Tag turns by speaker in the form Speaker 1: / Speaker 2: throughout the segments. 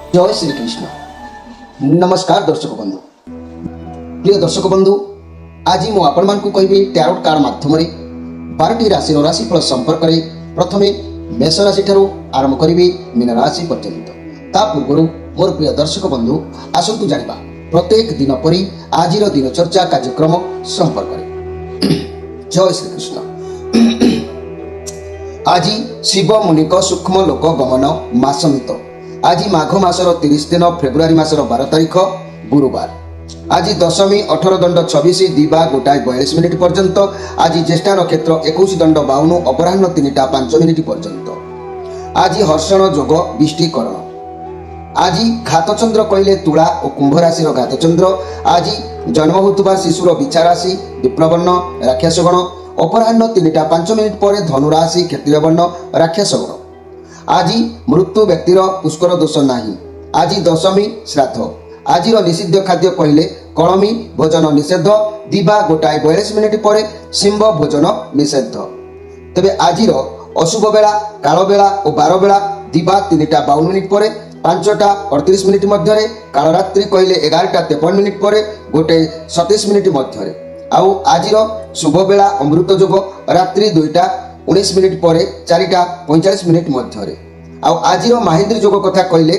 Speaker 1: जय श्री कृष्ण। नमस्कार दर्शक बंधु, प्रिय दर्शक बंधु, आज मु आपण मानकु कहबी टैरोट कार्ड माध्यम 12टी राशि राशिफल संपर्क में प्रथम मेष राशि ठारू आरंभ करी मीन राशि पर्यंत। ता पूर्व मोर प्रिय दर्शक बंधु आसतु जानिबा प्रत्येक दिन परी आज दिन चर्चा कार्यक्रम संपर्क में। जय श्री कृष्ण। आज शिव मुनि सूक्ष्म लोक गमन मासंत। आज माघ मासर 30 दिन फेब्रुआरी मासर 12 तारीख गुरुवार। आज दशमी 18 दंड 26 दिवा 1:42 पर्यंत। आज ज्येष्ठा नक्षत्र 21 दंड 52 अपराह्न 3टा 5 मिनिट पर्यंत। आज हर्षण जोग विष्टिकरण। आज घातचंद्र कहले तुला और कुंभ राशि घातचंद्र। आज जन्म होता शिशुर विचार राशि विप्रवर्ण राक्षसगण। अपराह्न 3टा 5 मिनिट पर धनुराशि क्षत्रिय वर्ण राक्षसगण। आज मृत्यु व्यक्तिर पुष्कर दोष नाही। आज दशमी श्राद्ध। आज निषिद्ध खाद्य कहले कलमी भोजन निषेध। दिवा 1:42 पर सिंह भोजन निषेध। तेबे आज अशुभ बेला काल बेला और 12 बेला दिवा 3टा 52 पर 5टा 38 मिनिट मध्य। कालरात्रि कहले 11टा 53 पर 1:37 मध्य। आउ आज शुभ बेला अमृत जोग रात्रि 2टा 19 मिनिट पर 4टा 45 मिनिट मध्य। आज माहिंद्री जोग कथा कहले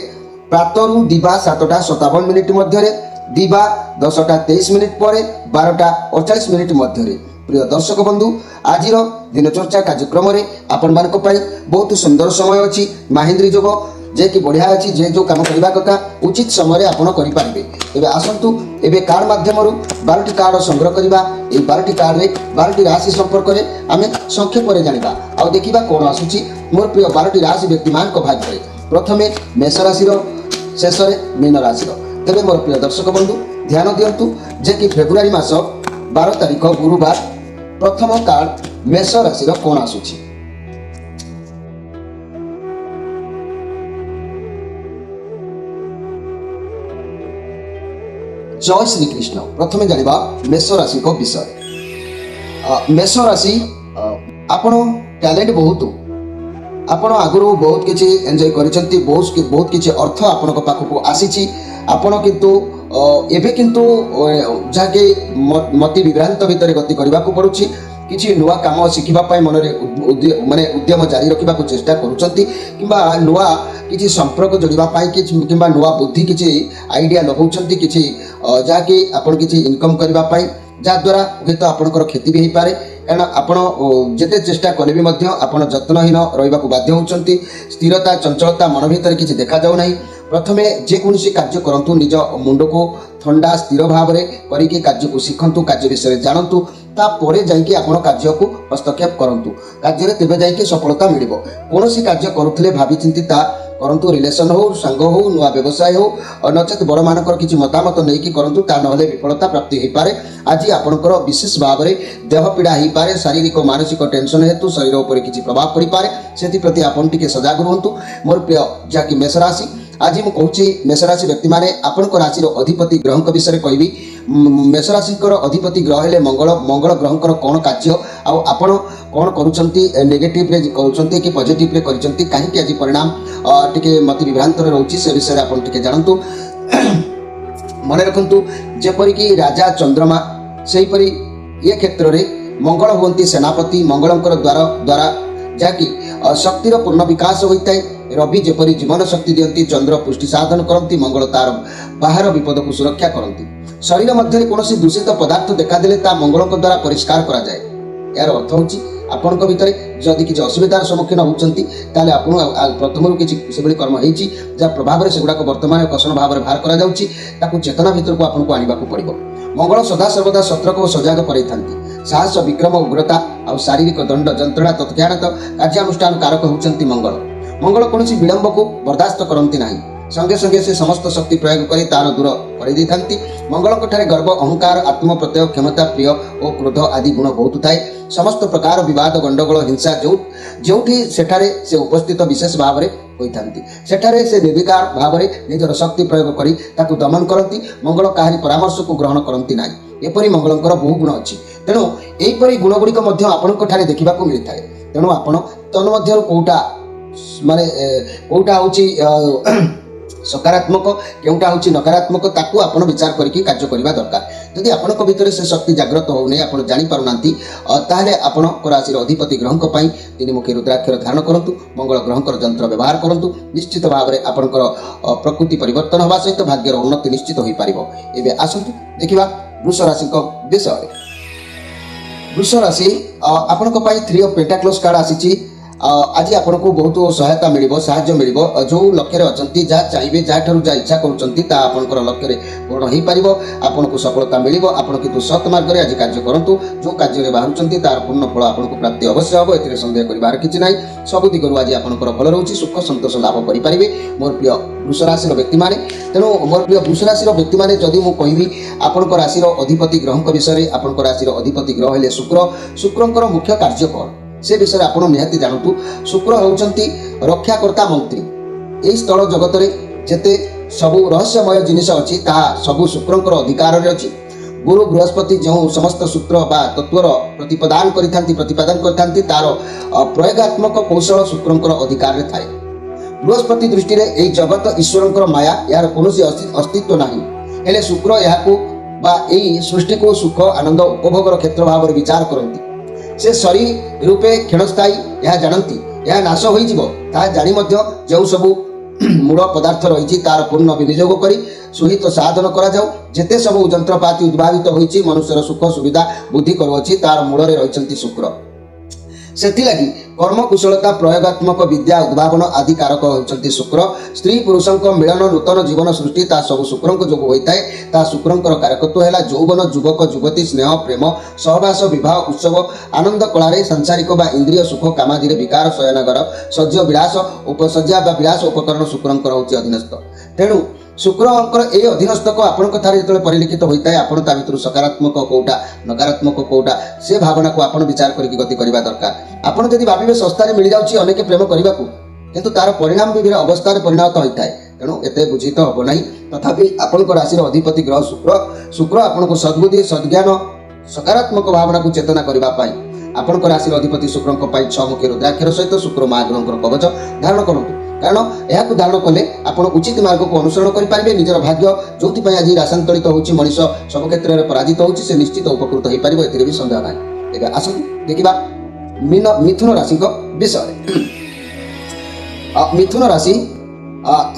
Speaker 1: प्रातरु दिवा 7टा 57 मिनिट मध्य। दिवा 10टा 23 मिनिट पर 12टा 48 मिनिट मध्य। प्रिय दर्शक बंधु आज दिनचर्चा कार्यक्रम में आपण मानक बहुत सुंदर समय अच्छी माहिंद्री जोग जे कि बढ़िया अच्छी जे जो काम करने कथा उचित समय आपड़ करेंगे। आसतु एवं कार्ड माध्यम 12टी कार्ड संग्रह करवा। 12टी कार्ड में 12टी राशि संपर्क में आम संक्षेप जाना और देखा कौन आसूची मोर प्रिय 12टी राशि व्यक्ति मान भाग्य। प्रथम मेष राशि शेष मीन राशि। तेरे मोर प्रिय दर्शक बंधु ध्यान दिंतु जे कि फेब्रुआरी मास 12 तारीख गुरुवार प्रथम कार्ड मेष राशि कौन आसूची। जय श्री कृष्ण। प्रथमे जानिबा मेष राशि को विषय। मेष राशि आपण टैलेंट बहुत आपण आगुरु बहुत किछि एंजॉय करिसंती। बहुत किछि अर्थ आपण को पाखु आसीछि। आपण किंतु एबे किंतु जाके मति विभ्रांत भितर गति करबा को पड़ुछि। किछि नुआ काम शिखिबा पाई मनरे माने उद्यम जारी रखिबा को चेष्टा करूछंती किबा नुआ किछि संपर्क जोड़िबा पाई किबा नुआ बुद्धि किछि आइडिया लगाउछंती किछि जाके आपण किछि इनकम करबा पाई जा द्वारा हेतु आपनकर क्षति भी पारे। कारण आपण जेते चेष्टा कले भी मध्य आपण जत्नहीन रहिबा को बाध्य होउछंती। स्थिरता चंचलता मन भीतर किछि देखा जाउ नाही। प्रथमे जे कोनोसी कार्य करंतु निज मुंड को ठंडा स्थिर भाव में करिके कार्य को शिखंतु कार्य विषय जानतु तापर जाइके आपण कार्य को हस्तक्षेप करंतु। कार्य तेबे जाइके सफलता मिलिबो। कोनोसी कार्य करुथिले भाबी चिंती ता करंतु। रिलेशन हो संग हो नुआ व्यवसाय हो नचेत बड़ मानकर किछि मतामत नहीं करंतु ता नहले विफलता प्राप्ति हो पारे। आज आपनकर विशेष भाव में देह पीड़ा हो पारे। शारीरिक मानसिक टेंशन हेतु शरीर उपर किछि प्रभाव पड़ी पारे। सेति प्रति आपण टिके सजग रहंतु। मोर प्रिय जाकि मेष राशि आज मु कहूँ मेष राशि व्यक्ति माने आपण राशि अधिपति ग्रह विषय कहबी। मेष राशि अधिपति ग्रह हेले मंगल। मंगल ग्रह कौन कार्य आपण कौन करुछंती नेगेटिव रे करुछंती कि पॉजिटिव रे करिसंती काहे आज परिणाम टिके मति विभ्रांत रहउची से विषय आपण टिके जानतु। मन रखंतु जेपरि कि राजा चंद्रमा सेही परि ये क्षेत्र रे मंगल होंती सेनापति। मंगलंकर द्वारा जाकि शक्तिर पूर्ण विकास होता है। रवि जेपरी जीवन शक्ति दियंती चंद्र पुष्टि साधन करती। मंगल तार बाहर विपद को सुरक्षा करती। शरीर मध्य कोनोसी दूषित पदार्थ देखा देले ता मंगल द्वारा परिष्कार करा जाए। यार अर्थ होची आपनक भितर जदि किछि असुविधार सम्मुखीन होउचंती ताले आपण प्रथमरु किछि सेबली कर्म हेची जा प्रभाव रे सेगुडा को वर्तमान कसन भाव रे बाहर करा जाउची। ताकू चेतना भितर को आपनको आनिबा को पड़िबो। मंगल सदा सर्वदा शत्रु को सजाग करैथांती। साहस विक्रम उग्रता और शारीरिक दंड जंत्रणा तत्क्षणात कार्यानुष्ठान कारक होउचंती मंगल। मंगल कोनोसी विलंब को बर्दाश्त करती नहीं। संगे संगे से समस्त शक्ति प्रयोग कर तार दूर कर मंगल गर्व अहंकार आत्म प्रत्यय क्षमता प्रिय और क्रोध आदि गुण बहुत थाए। समस्त प्रकार विवाद गंडगोल हिंसा जोठी सेठारे से उपस्थित विशेष भाव में होइथांती। सेठारे से निर्विकार भाव में निजर शक्ति प्रयोग करी ताकू दमन करती। मंगल काहारी परामर्श को ग्रहण करती नहीं। एपरी मंगलंकर बहु गुण अच्छी। तेणु एपरी गुण गुड़िक आपंठारे देखा मिलता है। तेणु आपण तन्मध्य कौटा माने कौटा हूँ सकारात्मक केउटा होची नकारात्मक ताकू आपण विचार करके कार्य करबा दरकार यदि आपनक भितर से शक्ति जागृत हो नै आपण जानि पारु नांती ताले आपण राशि अधिपति ग्रहक पई तीनमुखी रुद्राक्षर धारण करंतु मंगल ग्रहकर यंत्र व्यवहार करंतु निश्चित भाव में आपनकर प्रकृति परिवर्तन होबा सहित भाग्यर उन्नति निश्चित होई पारिबो। एबे आसंतु देखिबा वृष राशि को विषय। वृष राशि आपनक पई 3 ऑफ पेंटाक्लस कार्ड आसीची। आज आपको बहुत सहायता मिल साहाଯ୍ୟ मिल जो लक्ष्य अच्छी जहाँ चाहिए जहाँ ठार जहाँ इच्छा कर लक्ष्य पूर्ण हो पार आपको सफलता मिल आप किंतु सत् मार्ग में आज कार्य करूँ जो कार्य बाहर तार पूर्ण फल आपको प्राप्ति अवश्य हम ए सन्देह कर किसी ना सब दिगरू आज आप भल रोचे सुख सतोष लाभ करेंगे मोर प्रिय वृष राशि व्यक्ति मैंने तेणु मोर प्रिय वृष राशि व्यक्ति मैंने जदि मुझे कहबी आपण राशि अधिपति ग्रह विषय में आपण राशि अधिपति ग्रह है शुक्रंकर मुख्य कार्य कौन से विषय आप निहाती जानतु। शुक्र होउचंती रक्षाकर्ता मंत्री यही स्थल जगत में जेते सबु रहस्यमय जिनिस अच्छी ताहा सबु शुक्रंकर अधिकार रे अछि। गुरु बृहस्पति जो समस्त सूत्र बा तत्वर प्रतिपादन करथांती तार प्रयोगात्मक कौशल शुक्रंकर अधिकार रे थाए। बृहस्पति दृष्टि रे एई जगत ईश्वरंकर माया यार कोनोसी अस्तित्व नाही हेले शुक्र याकू बा एई सृष्टि को सुख आनंद उपभोगर क्षेत्र भाव में विचार करती से सरी रूपे क्षणस्थायी यह जानती यह नाश हो जानी जो सबू मूल पदार्थ रही तार पूर्ण विनियोग कर सुहित साधन करते सब यंत्रपाति उद्भावित होती मनुष्यर सुख सुविधा बुद्धि करुच्ची तार मूल रही शुक्र से कर्म कुशलता प्रयोगात्मक विद्या उद्भावन आदि कारक होती शुक्र स्त्री पुरुषों मिलन नूतन जीवन सृष्टि ता सब शुक्र जो होता है ता शुक्रंकर कारकत्व है यौवन युवक युवती स्नेह प्रेम सहवास विवाह उत्सव आनंद कला सांसारिक बा इंद्रिय सुख कामादि विकार शयनागर सज्ज विलास उपसज्जा विलास उपकरण शुक्रंकर होती अधीनस्थ। तेणु शुक्रंकर ए अधीनस्थ को आपण जो परिलिखित होता है आपण ता भीतर सकारात्मक कोटा नकारात्मक कोटा से भावना को आपण विचार करके गति करबा दरकार। आपण जदि भाबिबे सस्तारे मिल जाउची अनेक प्रेम करबा को किंतु तार परिणाम विभिन्न अवस्था रे परिणत होता है तेणु एते बुझित हो नहीं तथापि आपण राशि अधिपति ग्रह शुक्र आपण को सद्बुद्धि सद्ज्ञान सकारात्मक भावना को चेतना करबा पाई आपण राशि अधिपति शुक्रंक पाई 6 मुखी रुद्राक्षर सहित शुक्र महाग्रहंकर कवच धारण करंतु कारण यह धारण कले आप उचित मार्ग को अनुसरण करेंगे निजर भाग्य जो आज राशांतरित होची मनीष सब क्षेत्र में पराजित होची से निश्चित उपकृत हो पार ए भी संदेह ना। एवं आसतु देखा मिथुन राशि विषय। मिथुन राशि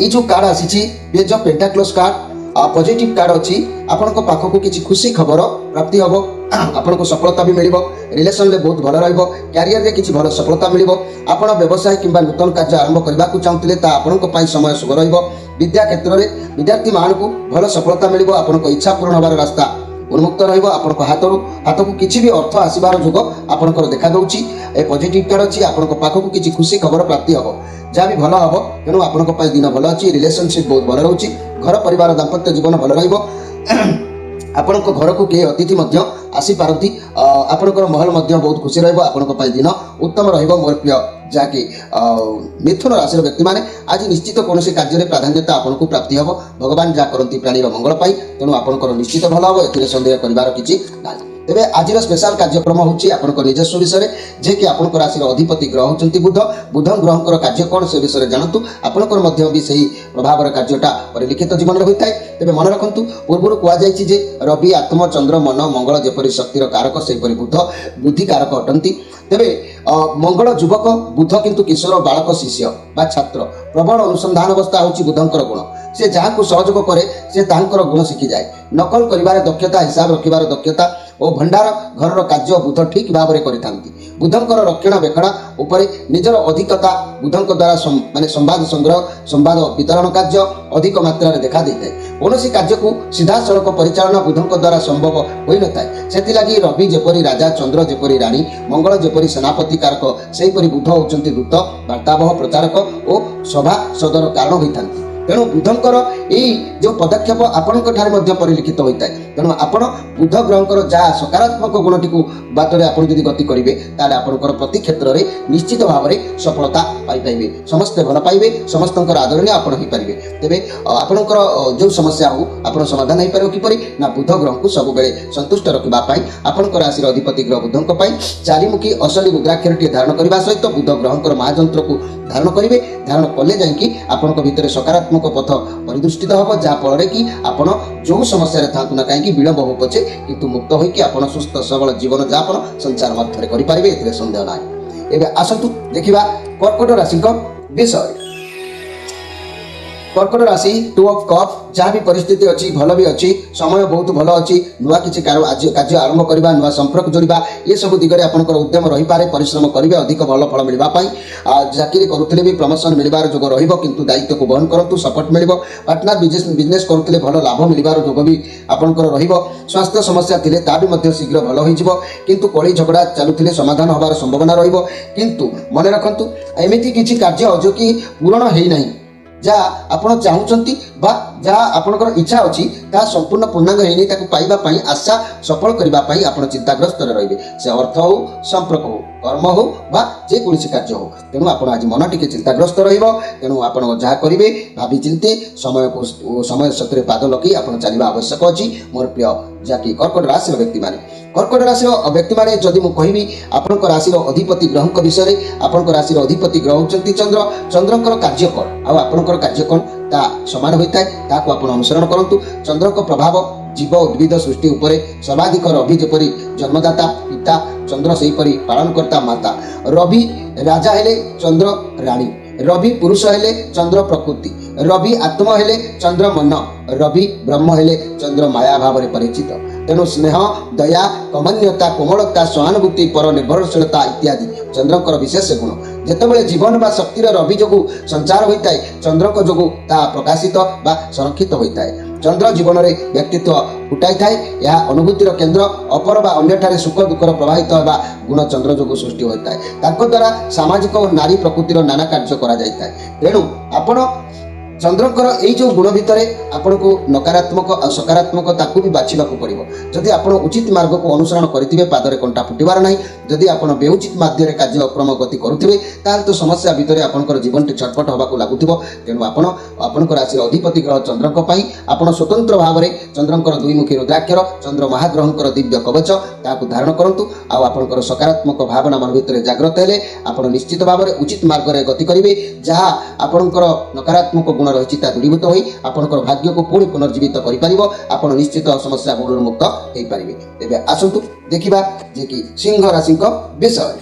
Speaker 1: ये जो कार्ड आसी page of pentacles card positive card अच्छी आपण पाखक किसी खुशी खबर प्राप्ति हम आपन को सफलता भी मिल रिलेशन में बहुत भल रहा क्यारियर में किसी भल सफलता मिल आप व्यवसाय किंबा नूतन कार्य आरंभ करने को चाहते आपण समय शुभ विद्या क्षेत्र में विद्यार्थी मान को भल सफलता मिल आपण इच्छा पूर्ण होबार रास्ता उन्मुक्त रहा हाथ को किसी भी अर्थ आसबार जोग आपंकर देखा दूसरी ए पॉजिटिव कार्ड अच्छी आपण पाखक किसी खुशी खबर प्राप्ति हम जहाँ भी भल हम तेणु आपण दिन भल अच्छी रिलेशनशिप बहुत भल रोचे घर परिवार दाम्पत्य जीवन भल आपण घर को किए अतिथि आसी पारती आपणकर महल बहुत खुशी रहा दिन उत्तम रोर प्रिय जहाँकि मिथुन राशि व्यक्ति मैंने आज निश्चित कौन कार्य प्राधान्यता आपको प्राप्ति हम भगवान जहाँ करती प्राणी मंगल पाई तेणु आपंकर निश्चित भल हम ए सन्देह कर किसी ना। तेरे आज स्पेशल कार्यक्रम होची आपनकर निजस्व विषय जे कि आपनकर राशि अधिपति ग्रह होचंती बुध बुध ग्रहंकर कार्य कौन से विषय जानतु आपनकर मध्य भी सही प्रभावर कार्यटा परिलिखित जीवन में होता है। तेरे मन रखंतु पूर्व कह जायछि जे रवि आत्म चंद्र मन मंगल जेपरि शक्तिर कारक सेपरि बुध बुद्धि कारक अटंती। तेरे मंगल युवक बुध किंतु किशोर बालक शिष्य बा छात्र प्रबल अनुसंधान अवस्था होची बुधंकर गुण से जहाँ को सहयोग करे से तांकर गुण शिखी जाए नकल करिवार दक्षता हिसाब रखिबार दक्षता और भंडार घर कार्य बुध ठीक भाव में करिथांती। बुधंकर रक्षणाबेक्षण उपरे निजर अधिकता बुधंक द्वारा माने संवाद संग्रह संवाद वितरण कार्य अधिक मात्रा रे देखा देता है। कौन कार्य को सीधा सड़क परिचालना बुधंक द्वारा संभव हो न था से रवि जेपरी राजा चंद्र जेपरी राणी मंगल जेपरी सेनापति कारक सेहीपरि बुध होचंती दूत वार्तावह प्रचारक और सभा सदर कारण होता। तेणु बुधंकर यही जो पदक्षेप आपण परिलिखित होता है ତେଣୁ ଆପଣ ବୁଧ ଗ୍ରହଙ୍କର ଯାହା ସକାରାତ୍ମକ ଗୁଣଟିକୁ ବାଟରେ ଆପଣ ଯଦି ଗତି କରିବେ ତାହେଲେ ଆପଣଙ୍କର ପ୍ରତି କ୍ଷେତ୍ରରେ ନିଶ୍ଚିତ ଭାବରେ ସଫଳତା ପାଇପାରିବେ, ସମସ୍ତେ ଭଲ ପାଇବେ, ସମସ୍ତଙ୍କର ଆଦରଣୀୟ ଆପଣ ହୋଇପାରିବେ। ତେବେ ଆପଣଙ୍କର ଯେଉଁ ସମସ୍ୟା ହଉ ଆପଣ ସମାଧାନ ହେଇପାରିବ କିପରି ନା ବୁଧ ଗ୍ରହଙ୍କୁ ସବୁବେଳେ ସନ୍ତୁଷ୍ଟ ରଖିବା ପାଇଁ ଆପଣଙ୍କ ରାଶିର ଅଧିପତି ଗ୍ରହ ବୁଧଙ୍କ ପାଇଁ ଚାରିମୁଖୀ ଅସଲି ରୁଦ୍ରାକ୍ଷରଟିଏ ଧାରଣ କରିବା ସହିତ ବୁଧ ଗ୍ରହଙ୍କର ମହାଯନ୍ତ୍ରକୁ ଧାରଣ କରିବେ। ଧାରଣ କଲେ ଯାଇକି ଆପଣଙ୍କ ଭିତରେ ସକାରାତ୍ମକ ପଥ ପରିଦୃଷ୍ଟିତ ହେବ, ଯାହା ଫଳରେ କି ଆପଣ ଯେଉଁ ସମସ୍ୟାରେ ଥାନ୍ତୁ ନା କାହିଁକି ବିଳମ୍ବ ହଉ ପଛେ କିନ୍ତୁ ମୁକ୍ତ ହୋଇକି ଆପଣ ସୁସ୍ଥ ସବଳ ଜୀବନ ଯାପନ ସଂସାର ମଧ୍ୟରେ କରିପାରିବେ, ଏଥିରେ ସନ୍ଦେହ ନାହିଁ। ଏବେ ଆସନ୍ତୁ ଦେଖିବା କର୍କଟ ରାଶିଙ୍କ ବିଷୟରେ। কর্কট রাশি 2 অফ কপ যা বি পরিস্থিতি অছি ভালো বি অছি সময় বহুত ভালো অছি নূয়া কিছু কার্য আরম্ভ করা নূয়া সম্পর্ক যোড়া এসব দিগরে আপনার উদ্যম রহিপারে পরিশ্রম করবে অধিক ভালো ফল মিলবা চাকরি করুলে বি প্রমোশন মিলবার যোগ রহব কিন্তু দায়িত্বকে বহন করতু সপোর্ট মিলব পার্টনার বিজনেস করুলে ভালো লাভ মিলবার যোগ বি আপনার রহব স্বাস্থ্য সমস্যা থিলে তা বি মধ্য শীঘ্র ভালো হয়ে যাব কিন্তু কলি ঝগড়া চালুলে সমাধান হবার সম্ভাবনা রহব কিন্তু মনে রাখতু এমিতি কিছু কার্য অজ কি পূরণ হই না যা আপনার চাহুଛନ୍ତି বা যা আপনার ইচ্ছা অছি তা সম্পূর্ণ পূর্ণাঙ্গ হয়নি তাকে পাইবা পাই আশা সফল করিবা পাই আপনার চিন্তাগ্রস্তরে রহবে সে অর্থ হোক সম্পর্ক হোক কর্ম হোক বা যেকোনসি কার্য হোক তেণু আপনার আজ মন টিকে চিন্তাগ্রস্ত রহব তেণু আপনার যা করবে ভাবি চিন্তি সময় সত্যি পাদ লগাই আপনার চালিবা আবশ্যক অছি মোর প্রিয় যাকি কর্কট রাশির ব্যক্তি মানে কর্কট রাশির ব্যক্তি মানে যদি মু কহিবি আপনার রাশির অধিপতি গ্রহଙ୍କ বিষয়ে আপনার রাশির অধিপতি গ্রহ হচ্ছেন চন্দ্র চন্দ্রଙ୍କର କାର୍ଯ୍ୟ କ'ଣ ଆଉ ଆପଣଙ୍କର କାର୍ଯ୍ୟ କ'ଣ ତା ସମାନ ହୋଇଥାଏ ତାକୁ ଆପଣ ଅନୁସରଣ କରନ୍ତୁ ଚନ୍ଦ୍ରଙ୍କ ପ୍ରଭାବ ଜୀବ ଉଦ୍ଭିଦ ସୃଷ୍ଟି ଉପରେ ସର୍ବାଧିକ ରବି ଯେପରି ଜନ୍ମଦାତା ପିତା ଚନ୍ଦ୍ର ସେହିପରି ପାଳନକର୍ତ୍ତା ମାତା ରବି ରାଜା ହେଲେ ଚନ୍ଦ୍ର ରାଣୀ ରବି ପୁରୁଷ ହେଲେ ଚନ୍ଦ୍ର ପ୍ରକୃତି ରବି ଆତ୍ମ ହେଲେ ଚନ୍ଦ୍ର ମନ ରବି ବ୍ରହ୍ମ ହେଲେ ଚନ୍ଦ୍ର ମାୟା ଭାବରେ ପରିଚିତ ତେଣୁ ସ୍ନେହ ଦୟା କମନୀୟତା କୋମଳତା ସହାନୁଭୂତି ପର ନିର୍ଭରଶୀଳତା ଇତ୍ୟାଦି ଚନ୍ଦ୍ରଙ୍କର ବିଶେଷ ଗୁଣ ଯେତେବେଳେ ଜୀବନ ବା ଶକ୍ତିର ରବି ଯୋଗୁଁ ସଞ୍ଚାର ହୋଇଥାଏ ଚନ୍ଦ୍ରଙ୍କ ଯୋଗୁଁ ତାହା ପ୍ରକାଶିତ ବା ସଂରକ୍ଷିତ ହୋଇଥାଏ ଚନ୍ଦ୍ର ଜୀବନରେ ବ୍ୟକ୍ତିତ୍ୱ ଫୁଟାଇଥାଏ ଏହା ଅନୁଭୂତିର କେନ୍ଦ୍ର ଅପର ବା ଅନ୍ୟଠାରେ ସୁଖ ଦୁଃଖର ପ୍ରବାହିତ ହେବା ଗୁଣ ଚନ୍ଦ୍ର ଯୋଗୁଁ ସୃଷ୍ଟି ହୋଇଥାଏ ତାଙ୍କ ଦ୍ୱାରା ସାମାଜିକ ଓ ନାରୀ ପ୍ରକୃତିର ନାନା କାର୍ଯ୍ୟ କରାଯାଇଥାଏ ତେଣୁ ଆପଣ ଚନ୍ଦ୍ରଙ୍କର ଏଇ ଯେଉଁ ଗୁଣ ଭିତରେ ଆପଣଙ୍କୁ ନକାରାତ୍ମକ ଆଉ ସକାରାତ୍ମକ ତାକୁ ବି ବାଛିବାକୁ ପଡ଼ିବ ଯଦି ଆପଣ ଉଚିତ ମାର୍ଗକୁ ଅନୁସରଣ କରିଥିବେ ପାଦରେ କଣ୍ଟା ଫୁଟିବାର ନାହିଁ ଯଦି ଆପଣ ବେଉଚିତ ମାଧ୍ୟମରେ କାର୍ଯ୍ୟକ୍ରମ ଗତି କରୁଥିବେ ତାହେଲେ ତ ସମସ୍ୟା ଭିତରେ ଆପଣଙ୍କର ଜୀବନଟି ଛଟପଟ ହେବାକୁ ଲାଗୁଥିବ ତେଣୁ ଆପଣ ଆପଣଙ୍କ ରାଶିର ଅଧିପତି ଗ୍ରହ ଚନ୍ଦ୍ରଙ୍କ ପାଇଁ ଆପଣ ସ୍ୱତନ୍ତ୍ର ଭାବରେ ଚନ୍ଦ୍ରଙ୍କର ଦୁଇମୁଖୀ ରୁଦ୍ରାକ୍ଷର ଚନ୍ଦ୍ର ମହାଗ୍ରହଙ୍କର ଦିବ୍ୟ କବଚ ତାହାକୁ ଧାରଣ କରନ୍ତୁ ଆଉ ଆପଣଙ୍କର ସକାରାତ୍ମକ ଭାବନା ମନ ଭିତରେ ଜାଗ୍ରତ ହେଲେ ଆପଣ ନିଶ୍ଚିତ ଭାବରେ ଉଚିତ ମାର୍ଗରେ ଗତି କରିବେ ଯାହା ଆପଣଙ୍କର ନକାରାତ୍ମକ ଗୁଣ ରହିଛି ତା ଦୂରୀଭୂତ ହୋଇ ଆପଣଙ୍କର ଭାଗ୍ୟକୁ ପୁଣି ପୁନର୍ଜୀବିତ କରିପାରିବ ଆପଣ ନିଶ୍ଚିତ ସମସ୍ୟା ଗୁଣରୁ ମୁକ୍ତ ହେଇପାରିବେ ଏବେ ଆସନ୍ତୁ ଦେଖିବା ଯେ କି ସିଂହ ରାଶିଙ୍କ ବିଷୟରେ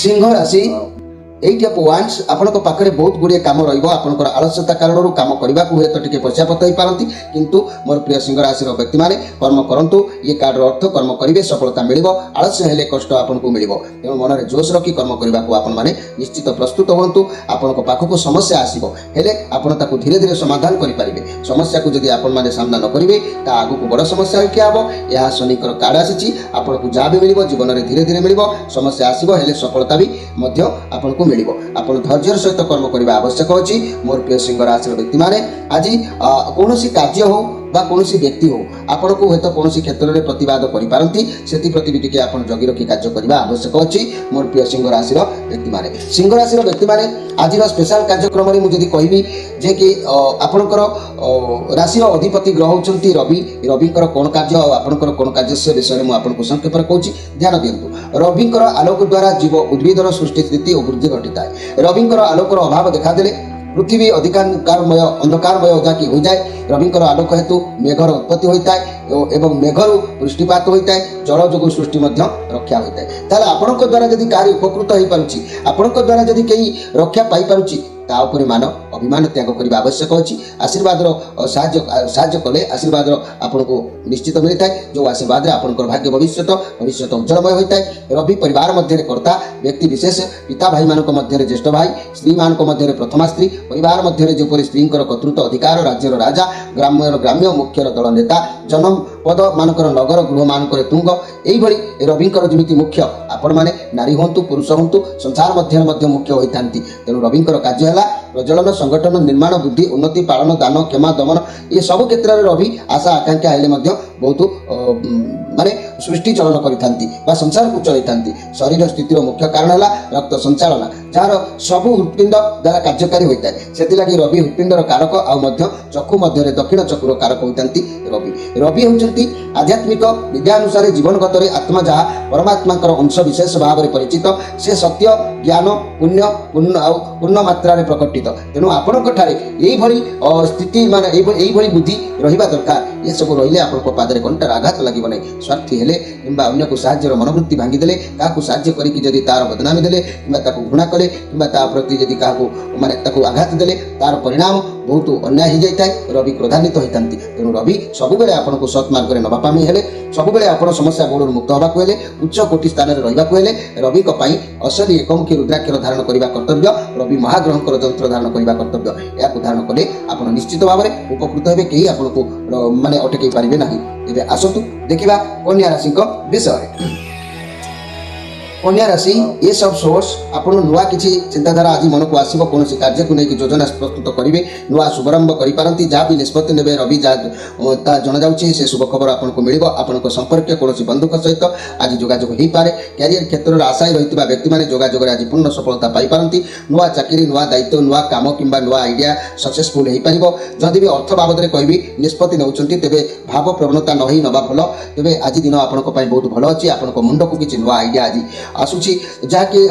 Speaker 1: ସିଂହ ରାଶି 8 of Wands ଆପଣଙ୍କ ପାଖରେ ବହୁତ ଗୁଡ଼ିଏ କାମ ରହିବ ଆପଣଙ୍କର ଆଳସ୍ୟତା କାରଣରୁ କାମ କରିବାକୁ ହୁଏତ ଟିକେ ପଶ୍ଚାତପଟ ହେଇପାରନ୍ତି କିନ୍ତୁ ମୋର ପ୍ରିୟ ସିଂହ ରାଶିର ବ୍ୟକ୍ତିମାନେ କର୍ମ କରନ୍ତୁ ଇଏ କାର୍ଡର ଅର୍ଥ କର୍ମ କରିବେ ସଫଳତା ମିଳିବ ଆଳସ୍ୟ ହେଲେ କଷ୍ଟ ଆପଣଙ୍କୁ ମିଳିବ ତେଣୁ ମନରେ ଜୋଶ ରଖି କର୍ମ କରିବାକୁ ଆପଣମାନେ ନିଶ୍ଚିତ ପ୍ରସ୍ତୁତ ହୁଅନ୍ତୁ ଆପଣଙ୍କ ପାଖକୁ ସମସ୍ୟା ଆସିବ ହେଲେ ଆପଣ ତାକୁ ଧୀରେ ଧୀରେ ସମାଧାନ କରିପାରିବେ ସମସ୍ୟାକୁ ଯଦି ଆପଣମାନେ ସାମ୍ନା ନ କରିବେ ତା ଆଗକୁ ବଡ଼ ସମସ୍ୟା ହୋଇକି ହେବ ଏହା ଶନିଙ୍କର କାର୍ଡ ଆସିଛି ଆପଣଙ୍କୁ ଯାହା ବି ମିଳିବ ଜୀବନରେ ଧୀରେ ଧୀରେ ମିଳିବ ସମସ୍ୟା ଆସିବ ହେଲେ ସଫଳତା ବି ମଧ୍ୟ ଆପଣଙ୍କୁ ମିଳିବ ଆପଣ ଧୈର୍ଯ୍ୟର ସହିତ କର୍ମ କରିବା ଆବଶ୍ୟକ ଅଛି ମୋର ପ୍ରିୟ ସିଂହ ରାଶିର ବ୍ୟକ୍ତିମାନେ ଆଜି କୌଣସି କାର୍ଯ୍ୟ ହଉ বা কৌশি ব্যক্তি হোক আপনার হয়তো কৌশি ক্ষেত্রে প্রতবাদ করে পারতি সেপ্রতি বি টিকে আপনার জগি রক্ষি কার্য করা আবশ্যক অছি মোর প্রিয় সিংহ রাশির ব্যক্তি মানে সিংহ রাশির ব্যক্তি মানে আজির স্পেশাল কার্যক্রমে মু যদি কহিবি যে কি আপনার রাশির অধিপতি গ্রহ হচ্ছেন রবি রবিঙ্কর কোণ কার্য আপনার কোণ কার্য সে বিষয়ে মু আপনার সংক্ষেপে কৌছি ধ্যান দিয়ন্তু রবিঙ্কর আলোক দ্বারা জীব উদ্ভিদর সৃষ্টি স্থিতি ও বৃদ্ধি ঘটিଥାଏ রবিঙ্কর আলোকর অভাব দেখাদেলে পৃথিবী অন্ধকারময় যাকি হয়ে যায় রবিঙ্কর আলোক হেতু মেঘর উৎপত্তি হয়ে এবং মেঘর বৃষ্টিপাত হয়ে জল যোগ সৃষ্টি রক্ষা হয়ে তাহলে আপনার দ্বারা যদি কাহারি উপকৃত হয়ে পারুছি আপনার দ্বারা যদি কেই রক্ষা পাই পারুছি তা উপরে মান অভিমান ত্যাগ করা আবশ্যক অছি আশীর্বাদর সাহায্য কলে আশীর্বাদর আপনার নিশ্চিত মিলি থাকে যে আশীর্বাদে আপনার ভাগ্য ভবিষ্যৎ উজ্জ্বলময় হয়ে থাকে রবি পরিবার মধ্যে কর্তা ব্যক্তি বিশেষ পিতা ভাই মান মধ্যে জ্যেষ্ঠ ভাই স্ত্রী মান মধ্যে প্রথমা স্ত্রী পরিবার মধ্যে যেপরি স্ত্রীঙ্কর কর্তৃত্ব অধিকার রাজ্যর রাজা গ্রাম্য মুখ্যর দল নেতা জনম পদ মানকর নগর গৃহ মানকর তুঙ্গ এইভাবে রবিঙ্কর যেମିତି মুখ্য ଆପଣ ମାନେ ନାରୀ ହୁଅନ୍ତୁ ପୁରୁଷ ହୁଅନ୍ତୁ ସଂସାର ମଧ୍ୟରେ ମଧ୍ୟ ମୁଖ୍ୟ ହୋଇଥାନ୍ତି ତେଣୁ ରବିଙ୍କର କାର୍ଯ୍ୟ ହେଲା प्रज्वलन संगठन निर्माण बुद्धि उन्नति पालन दान क्षमा दमन ये सब क्षेत्र में रवि आशा आकांक्षा हेले बहुत माने सृष्टि चलन कर संसार को चलती शरीर स्थितिर मुख्य कारण है रक्त संचालन जार सबू हृत्पिंड द्वारा कार्यकारी होता है से रवि हृत्पिंडर कारक चक्षु मध्य दक्षिण चक्षुर कारक होती रवि रवि होती आध्यात्मिक विद्यानुसार जीवनगत आत्मा जहाँ परमात्मा अंश विशेष भाव में परिचित से सत्य ज्ञान पुण्य पूर्ण मात्रा प्रकटित तेणु आपण स्थिति माने बुद्धि रहा दरकार ये सब रही आप पादे कंटार आघात लगे ना स्वार्थी हेले कि अन्य को साहाଯ୍यर मनोवृत्ति भांगीदे क्या साहाଯ୍य करी तार बदनामी देले कि घृणा कले कि प्रति जदि क्या माने आघात देले तार परिणाम बहुत अन्याय हो जाए रवि क्रोधान्वित होता तेणु रवि सबुबले आपको सत् मार्ग में नवापामी हेले सबुबले आप समस्या बोर्ड मुक्त होगा हेले उच्च कोटि स्थान में रहा हेले रवि असली एकमुखी रुद्राक्षर धारण करने कर्तव्य रवि महाग्रह जंत्र धारण करने कर्तव्य या धारण कले आप निश्चित भाव में उपकृत हे कहीं आपको माने अटकई पारे ना। एबे आसतु देखिबा कन्या राशि विषय कन्या राशि ये सब सोर्स आपण नुआ किसी चिंताधारा आज मन को आसो कौन कार्य को लेकिन योजना प्रस्तुत करेंगे नुआ शुभारंभ करें जहाँ भी निष्पत्ति ने रवि जहाँ जना जाऊँगी से शुभ खबर आपको मिल आपंक संपर्क कौन बंधुक सहित आज जोगाजोग हो पाए क्यारियर क्षेत्र में आशायी रही व्यक्ति मैंने जोगाजोग आज पूर्ण सफलता पाई नुआ चाकरी नुआ दायित्व नुआ कम कि नुआ आइडिया सक्सेसफुल हो पार जदि भी अर्थ बाबद में कहबी निष्पत्ति नौकरी तेज भाव प्रवणता नही नवा भल तेज आज दिन आपण बहुत भल अच्छी आपण मुंड को किसी नुआ आइडिया आज आसूची जहाँकि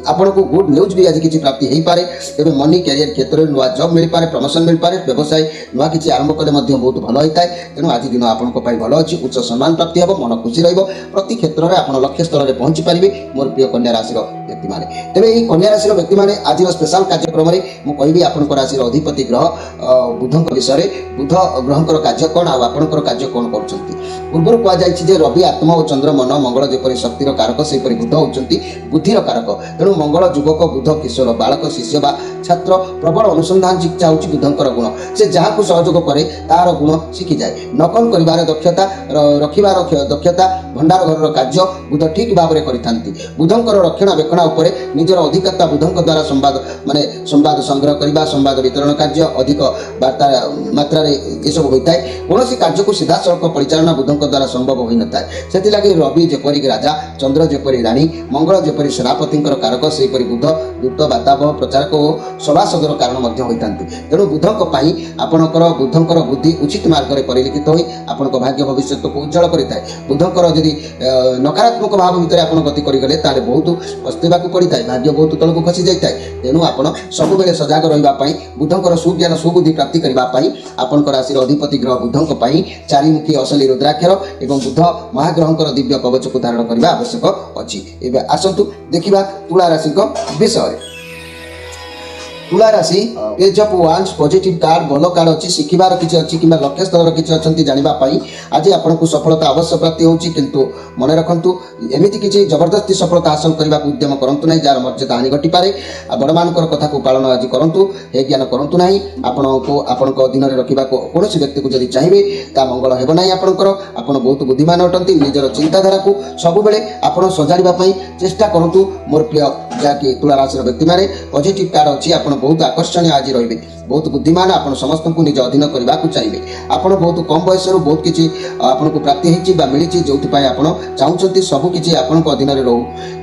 Speaker 1: आपन को गुड न्यूज भी आज किसी प्राप्ति हो पाए तेज मनी कैरियर क्षेत्र में नुआ जॉब मिल पाए प्रमोशन मिल पाए व्यवसाय नुआ किसी आरंभ कले बहुत भल होता है तेणु आज दिन आपण भल अच्छी उच्च सम्मान प्राप्ति हम मन खुशी रति क्षेत्र में आप लक्ष्य स्थल में पहुंची पारे मोर प्रिय कन्या राशि व्यक्ति मैंने तेज ये कन्या राशि व्यक्ति मैंने आज स्पेशल कार्यक्रम में मुझे आपंकर राशि अधिपति ग्रह बुध विषय बुध ग्रह कार्य कौन आपंकर कार्य कौन कर पूर्व कहुई रवि आत्मा और चंद्र मन मंगल जपरी शक्तिर कारक से बुध होती बुद्धिर कारक तेणु मंगल युवक बुध किशोर बालक शिष्य बा छात्र प्रबल अनुसंधान शिक्षा हूँ बुधंकर गुण से जहाँ को सहयोग करे तार गुण शिखी जाए नकल कर दक्षता रखिबार दक्षता भंडार घर कार्य बुध ठीक भाव में करती बुधंकर रक्षणाबेक्षण उपर निजर अधिकता बुधंक द्वारा संवाद माने संवाद संग्रह करने संवाद वितरण कार्य अधिक वार्ता मात्रा ये सब होता है कौन कार्य को सीधा सड़क परिचालना बुधंक द्वारा संभव हो न था से रवि जपरी राजा चंद्र जपरी राणी मंगल जपरी सेनापति कारक से बुध दूत वातावरण प्रचारक और सभासदर कारण होता तेणु बुधक आपणकर बुधंकर बुद्धि उचित मार्ग में परिलिखित हो आपण भाग्य भविष्य को उज्जवल करता है बुधंकर जदि नकारात्मक भाव भितर आप गति करगले ताले बहुत पस्तेवा पड़ता है भाग्य बहुत तल को खसी जाता है तेणु आप सब बेले सजग रही बुधंकर सुज्ञान सुबुद्धि प्राप्ति करने आपंकर राशि अधिपति ग्रह बुधंक चारिमुखी असली रुद्राक्षर एवं बुध महाग्रहंकर दिव्य कवच को धारण करने आवश्यक अच्छी। एवं आसतु देखिबा तुला राशि विषय तुला राशि पेज ऑफ वांस पॉजिटिव कार्ड भल कार्ड अच्छी शिखिबार किसी अच्छी कि लक्ष्य स्थल किसी अच्छा जानापी आज आपको सफलता अवश्य प्राप्ति होची किंतु मन रखु एमती किसी जबरदस्ती सफलता हासिल करने को उद्यम करूँ ना जार मर्यादा हानि घटी पारे बड़ मान कथा को पालन आज करूँ हे ज्ञान करूँ ना आपण दिन में रखा कौन व्यक्ति को जब चाहिए ता मंगल हेब ना आपंकर आप बहुत बुद्धिमान अटंती निजर चिंताधारा को सब बेले आप सजाड़ापी चेष्टा करूँ मोर प्रिय जहाँकि तुला राशि व्यक्ति मैंने पॉजिटिव कार्ड अच्छी आप बहुत आकर्षणीय आज रही बहुत बुद्धिमान आप समस्त को निज अधीन करने को चाहिए आप बहुत कम बयस बहुत किसी आपको प्राप्ति होती मिली जो आप चाहते सबकि आपण अधीन रो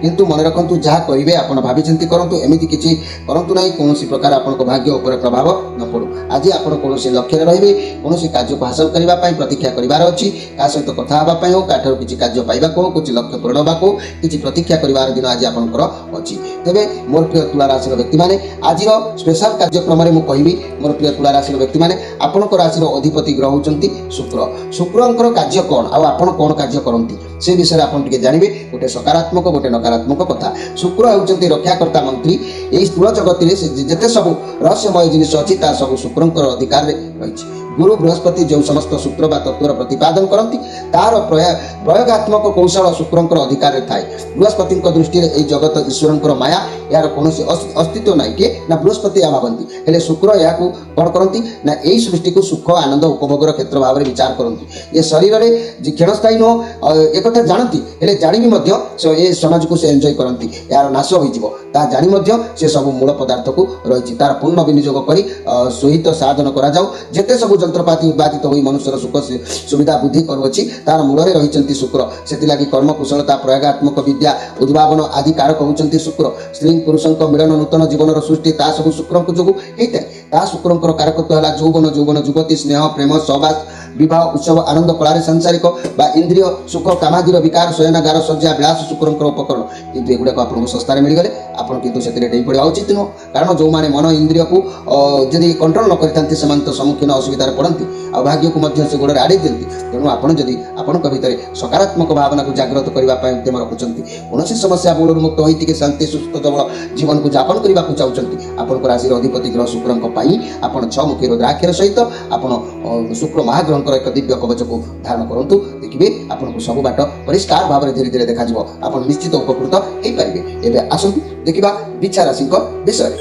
Speaker 1: किंतु मन रखु जहाँ करेंगे आप भावी चिंती करूँ एमती किसी करूँ ना कौन प्रकार आप भाग्य उपर प्रभाव न पड़ू आज आप कौन लक्ष्य रही कौन कार्य को हासिल करने प्रतीक्षा करार अच्छी क्या सहित कथा हाँपाई हो क्या किसी कार्य पाइबा हो कुछ लक्ष्य पूरण होगा किसी प्रतीक्षा करार दिन आज आपंकर अच्छी तेरे मोर प्रिय तुला राशि व्यक्ति मैंने आज स्पेशल कार्यक्रम में मुझे मोर प्रिय तुला राशि व्यक्ति मैंने आपण राशि अधिपति ग्रह होती शुक्र शुक्रंकर कार्य कौन आपड़ कौन कार्य करती से विषय आप जानवे गोटे सकारात्मक गोटे नकारात्मक कथा शुक्र होती रक्षाकर्ता मंत्री यही स्थूल जगत में जिते सब रहस्यमय जिन अच्छी सब शुक्रंकर अधिकार रही गुरु बृहस्पति जो समस्त सूत्र बा तत्वर प्रतिपादन करती तार प्रयोगात्मक कौशल शुक्रंकर अधिकार थाए बृहस्पति दृष्टि ए जगत ईश्वर माया यार कौन अस्तित्व ना किए ना बृहस्पति या भावती हेले शुक्र या कौन करती ना यही सृष्टि को सुख आनंद उपभोगर क्षेत्र भाव में विचार करती ये शरीर में क्षणस्थायी नुह एक जानती हेले जाणी भी समाज को से एंजॉय करती यार नाश हो जानी से सब मूल पदार्थ को रही तार पूर्ण विनियोग कर सहित साधन करा जाऊ जेते सब जंत्रपाति उत्पादित हो मनुष्यर सुख सुविधा बुद्धि करुच्ची तार मूल रही शुक्र से कर्म कुशलता प्रयोगात्मक विद्या उद्भावन आदि कारक होती शुक्र स्त्री पुरुषों मिलन नूतन जीवन सृष्टि ता सब शुक्र जो होता है शुक्र कारकत्व है यौवन यौवन युवती स्नेह प्रेम सहवास विवाह उत्सव आनंद कलार सांसारिक इंद्रिय सुख कामादिर विकार शयनागार सज्जा विलास शुक्र उपकरण किंतु एगुड़ाक आपको सस्तार मिलगले आपड़ कितु से डेई पड़ा उचित नुह कारण जो मैंने मन इंद्रिय को जदि कंट्रोल न करते सम्मुखीन असुविधार पड़ती आ भाग्य को से गोड़े आड़े दिखती तेणु आपड़ जदि आपण भितर सकारात्मक भावना को जागृत करने उद्यम रखुंट कौन समस्या मूल मुक्त होती शांति सुस्थ सबल जीवन को यापन करने को चाहते आपंकर राशि अधिपति ग्रह शुक्र आप 6 मुखी रुद्राक्षर सहित आप शुक्र महाग्रह एक दिव्य कवच को धारण करूँ देखिए आपको सब बाट परिष्कार भाव में धीरे धीरे देखा आप निश्चित उपकृत हो पारे एवं आसतु देखा बिछा राशि विषय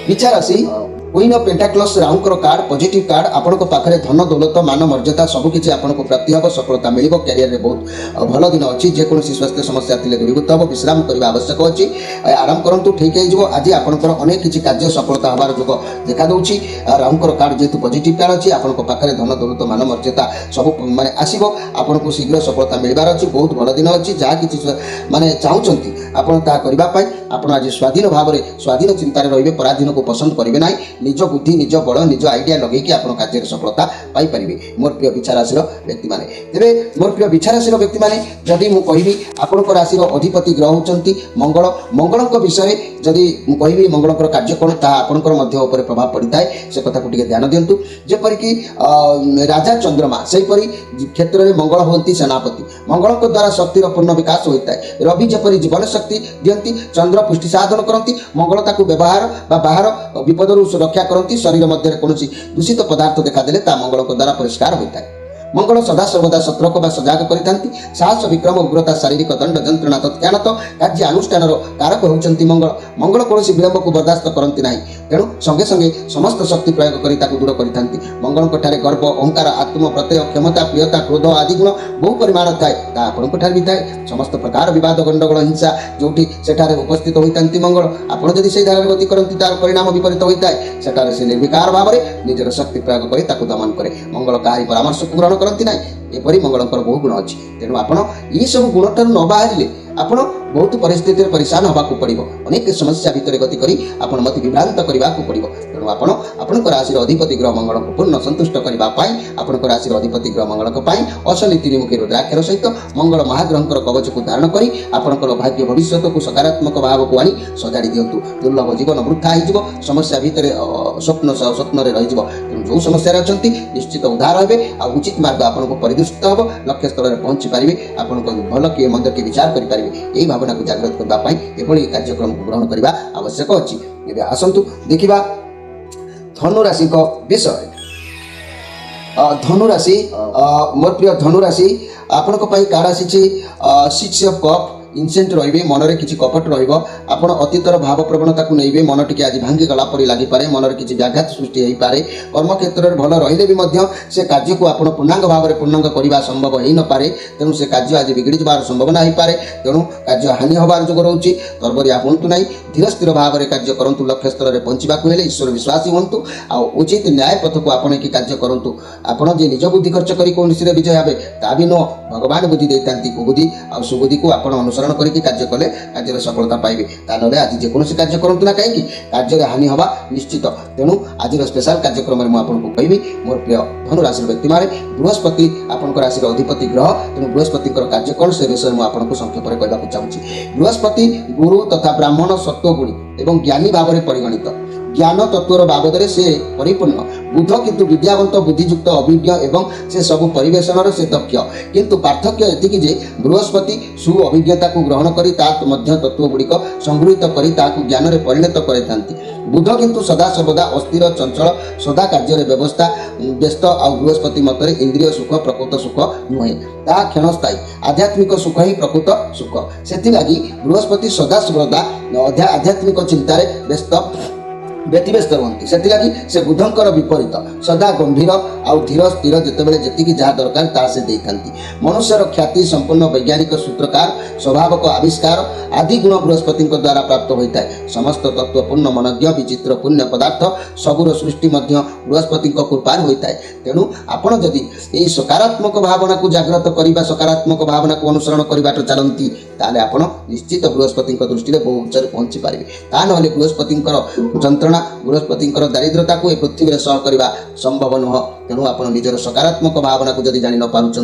Speaker 1: बिछा राशि क्वीन ऑफ पेंटाक्लस राउंकर कार्ड पॉजिटिव कार्ड आपण पाखे धन दौलत मान मर्यादा सबकि आपको प्राप्ति हम सफलता मिल कैरियर में बहुत भल दिन अच्छी जेकोसी स्वास्थ्य समस्या थे दूरीभूत हम विश्राम करने आवश्यक अच्छी आराम करूँ ठीक हो आज आपंकर अनेक किसी कार्य सफलता हमार योग देखा दूसरी राउंकर कार्ड जेहतु पॉजिटिव कार्ड अच्छी आपको पाखे धन दौलत मान मर्यादा सब माने आसो आपको शीघ्र सफलता मिलबार अच्छी बहुत भल दिन अच्छी जहाँ किसी माने चाहते आपड़ी आप आज स्वाधीन भाव में स्वाधीन चिंतार रे पराधीन को पसंद करेंगे ना निज बुद्धि निज बल निज आइडिया लगे आपण कार्य सफलता पाई मोर प्रिय बिछा राशि व्यक्ति माने तेरे मोर प्रिय बिछा राशि व्यक्ति माने जदि मु कहिबी आपण राशि अधिपति ग्रह होचंती मंगल मंगल विषय जदि मु कहिबी मंगल कार्य कोन ता आपण ऊपर प्रभाव पड़ता है से कथा को ध्यान दिंतु जेपरि कि राजा चंद्रमा से क्षेत्र में मंगल होती सेनापति मंगल द्वारा शक्तिर पूर्ण विकास होता है रवि जपरी जीवन शक्ति दियंती चंद्र पुष्टि साधन करती मंगल ताकू व्यवहार बाहर विपद सुरक्षा करती शरीर मध्य कौन दूषित पदार्थ देखा ता मंगल द्वारा परिष्कार होता है मंगल सदा सर्वदा सतर्क व सजाग करती साहस विक्रम उग्रता शारीरिक दंड जंत्रणा तत्ज्ञानत कार्य अनुष्ठान कारक होती मंगल मंगल कौन विलंब को बर्दास्त करती ना तेणु संगे संगे समस्त शक्ति प्रयोग कर दूर करती मंगल गर्व अहंकार आत्म प्रत्यय क्षमता प्रियता क्रोध आदि गुण बहु परिमाण थाए आपंकर भी थाए समस्त प्रकार विवाद गंडगोल हिंसा जो उपस्थित होती मंगल आपड़ जदि से धारा गति करती तार परिणाम विपरीत होता है सेठारे से निर्विकार भाव में निजर शक्ति प्रयोग कर दमन करे मंगल कहारी परामर्श को ग्रहण करती ना एपरी मंगलंकर बहु गुण अच्छी तेणु आप सब गुण ठार न बाहर आप बहुत परिस्थिति परेशान होगा पड़ो अनेक समस्या भितर गति करी आपन मत विभ्रांत करने को पड़ो तेणु आपण राशि अधिपति ग्रह मंगल को पूर्ण संतुष्ट करने आपण राशि अधिपति ग्रह मंगल असली 3 मुखी रुद्राक्षर सहित मंगल महाग्रहकर कवच को धारण कर आपंकर भाग्य भविष्य को सकारात्मक भाव को आनी सजाड़ी दिंतु दुर्लभ जीवन वृथा हो समस्या भितर स्वप्न स्वप्न रही तेणु जो समस्या अच्छा निश्चित उद्धार हे आ उचित मार्ग आपको परिदृष्ट हम लक्ष्य स्थल में पहुंची पारे आपको भल किए मंद किए विचार करेंगे यही भावना को जागृत करने एभली कार्यक्रम को ग्रहण करने आवश्यक अच्छी एवं आसतु देखा धनु राशि विषय धनु राशि मोर प्रिय धनु राशि आपण कार्ड आसी 6 ऑफ कप इनसेंट रे मनरे किसी कपट रहा अतीतर भाव प्रवणता को नहीं मन टी आज भांगी गला परी लगिपे मनर किसी व्याघात सृष्टि हो पारे कर्म क्षेत्र में भल रही भी से कार्य को आप पूर्णांग भाव में पूर्णांग करने संभव हो न पारे तेणु से कार्य आज बिगड़ी जबार संभावना हो पारे तेणु कार्य हानि हबार जो रोचे तरबरिया हूँ ना धीर स्थिर भाव में कार्य करूँ लक्ष्य स्थल में पहुँचाक ईश्वर विश्वासी हूँ आ उचित न्याय पथ को आपण की कार्य करूँ आपड़ जे निज बुद्धि खर्च कर विजय हे ता भी नुह भगवान बुद्धि देता कुबुद्धि आ सुबुद्धि को आप अनुसरण करके कार्य कले कार्य सफलता पाइबे तानले आज जेकोसी कार्य करंतु ना कहीं कार्य हानि हवा निश्चित तेणु आज स्पेशल कार्यक्रम में मुझे कहबी मोर प्रिय धनु राशि व्यक्ति मारे बृहस्पति आपंकर राशि अधिपति ग्रह तेणु बृहस्पति कार्य कौन से विषय मुझे संक्षेप में कहना चाहूँगी बृहस्पति गुरु तथा ब्राह्मण सत्वगुणी एवं ज्ञानी भाव में परिगणित ज्ञान तत्वर बाबद से परिपूर्ण। बुध किंतु विद्यावंत बुद्धियुक्त अभिज्ञ एवं से सब परिवेशनर से दक्ष किंतु पार्थक्य एतिकी जे बृहस्पति सु अभिज्ञता को ग्रहण करी मध्य तत्व गुड़िक संगृहित करी ज्ञान रे परिणत करैथांती। बुध किंतु सदा सर्वदा अस्थिर चंचल सदा कार्य व्यवस्था व्यस्त आ बृहस्पति मतरे इंद्रिय सुख प्रकृत सुख नुहे ता क्षणस्थायी आध्यात्मिक सुख ही प्रकृत सुख। सेति लागि बृहस्पति सदा सर्वदा आध्यात्मिक चिंतार व्यस्त व्यतिव्यस्त रुहति। से लगी से बुधंकर विपरीत सदा गंभीर आउ धीर स्थिर जितेबाला जी जहाँ दरकार ता से देखाती। मनुष्यर ख्याति संपूर्ण वैज्ञानिक सूत्रकार स्वभावक आविष्कार आदि गुण बृहस्पति द्वारा प्राप्त होता है। समस्त तत्वपूर्ण मनज्ञ विचित्र पुण्य पदार्थ सबुर सृष्टि बृहस्पति कृपार होता है। तेणु आपण जदि यही सकारात्मक भावना को जागृत करने सकारात्मक भावना को अनुसरण करने चलती ताले आपण निश्चित बृहस्पति दृष्टि में बहु उच्च पहुंची पारे। ता ना बृहस्पति जंत्रणा बृहस्पति दारिद्रता को पृथ्वी सह करने संभव नुह। तेणु आप निजर सकारात्मक भावना को जदि जानी न पारुंच